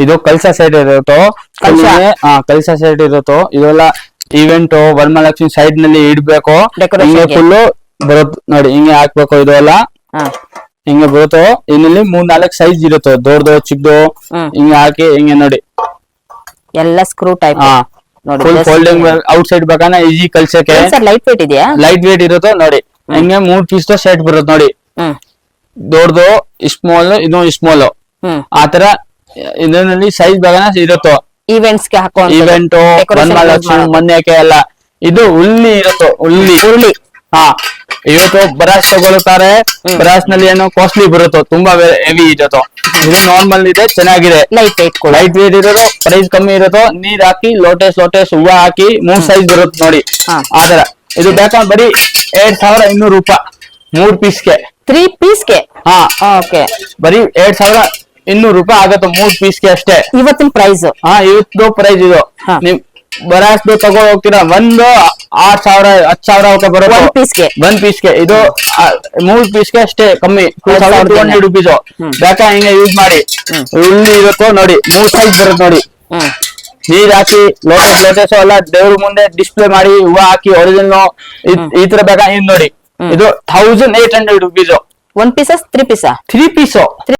ಇದು ಕಲ್ಸ ಸೈಡ್ ಇರುತ್ತೋ, ಕಲ್ಸ ಸೈಡ್ ಇರುತ್ತೋ, ಇದೆಲ್ಲ ಇವೆಂಟ್ ವರಮಹಾಲಕ್ಷ್ಮಿ ಸೈಡ್ ನಲ್ಲಿ ಇಡ್ಬೇಕು. ಹಿಂಗೆ ಫುಲ್ ಬರುತ್ತೆ ನೋಡಿ, ಹಿಂಗೆ ಹಾಕ್ಬೇಕು. ಇದೆಲ್ಲ ಹಿಂಗೆ ಬರುತ್ತೋ, ಇಲ್ಲಿ 3-4 ಸೈಜ್ ಇರುತ್ತೋ, ದೊಡ್ಡದು ಚಿಕ್ಕದು, ಹಿಂಗೆ ಹಾಕಿ ಹಿಂಗೆ ನೋಡಿ ಎಲ್ಲ screw type. Full folding outside ಬೇಕಾನ ಈಜಿ ಕಲ್ಸಕ್ಕೆ. ಲೈಟ್ ವೇಟ್ ಇದೆಯಾ? ಲೈಟ್ ವೇಟ್ ಇರುತ್ತೋ ನೋಡಿ. ಹಿಂಗೆ 3 ಪೀಸ್ ಸೆಟ್ ಬರುತ್ತೆ ನೋಡಿ. ದೊಡ್ಡದು ಸ್ಮಾಲ್, ಇದು ಸ್ಮಾಲ್, ಆತರ ಇದರಲ್ಲಿ ಸೈಜ್ ಬೇಕಾನ ಇರುತ್ತೋ. ಇವೆಂಟ್ಸ್ ಗೆ ಹಾಕೋ ಇವೆಂಟ್ ವರಮಹಾಲಕ್ಷ್ಮಿ ಮೊನ್ನೆಕ್ಕೆ ಎಲ್ಲ ಇದು ಉಳ್ಳಿ ಇರುತ್ತೋ, ಉಳ್ಳಿ. ಇವತ್ತು ಬ್ರಾಸ್ ತಗೊಳ್ತಾರೆ. ಬ್ರಾಸ್ ನಲ್ಲಿ ಏನೋ ಕಾಸ್ಟ್ಲಿ ಬರುತ್ತೋ, ತುಂಬಾ ಹೆವಿ ಇರುತ್ತೋ. ಇದು ನಾರ್ಮಲ್ ಇದೆ, ಚೆನ್ನಾಗಿದೆ, ಲೈಟ್ ವೇಟ್ ಇರೋದು, ಪ್ರೈಸ್ ಕಮ್ಮಿ ಇರುತ್ತೋ. ನೀರ್ ಹಾಕಿ ಲೋಟಸ್ ಹೂವ ಹಾಕಿ 3 ಸೈಜ್ ಬರುತ್ತೆ ನೋಡಿ, ಆತರ. ಇದು ಬೇಕಾದ್ರೆ ಬರೀ 7200 ರೂಪಾಯಿ 3 ಪೀಸ್ಗೆ. 3 ಪೀಸ್ಗೆ? ಬರೀ 7200 ರೂಪಾಯಿ ಆಗತ್ತೆ 3 ಪೀಸ್ಗೆ ಅಷ್ಟೇ. ಇವತ್ತಿನ ಪ್ರೈಸ್? ಇವತ್ತು ಪ್ರೈಸ್ ಇದು. ನಿಮ್ ಬರಾಸ್ದು ತಗೊಂಡ್ ಹೋಗ್ತೀರಾ, ಒಂದು 8,000-10,000 ಬರುತ್ತೆ ಒಂದ್ ಪೀಸ್ಗೆ. ಇದು 3 ಪೀಸ್ಗೆ ಅಷ್ಟೇ ಕಮ್ಮಿ, 2,200 ರುಪೀಸ್. ಬೇಕಾ ಹಿಂಗೆ ಯೂಸ್ ಮಾಡಿ. ಉಳ್ಳಿ ಇರುತ್ತೋ ನೋಡಿ, 3 ಸೈಜ್ ಬರುತ್ತೆ ನೋಡಿ. ನೀರ್ ಹಾಕಿ ಲೋಟಸ್ ಎಲ್ಲ ದೇವ್ರ ಮುಂದೆ ಡಿಸ್ಪ್ಲೇ ಮಾಡಿ ಹೂವ ಹಾಕಿ ಒರಿಜಿನಲ್ ಈ ತರ ಬೇಕಾ. ಇದು ನೋಡಿ, ಇದು 1,800 ರುಪೀಸ್. 1 pieces 3 Pisa? 3 ಪೀಸ್.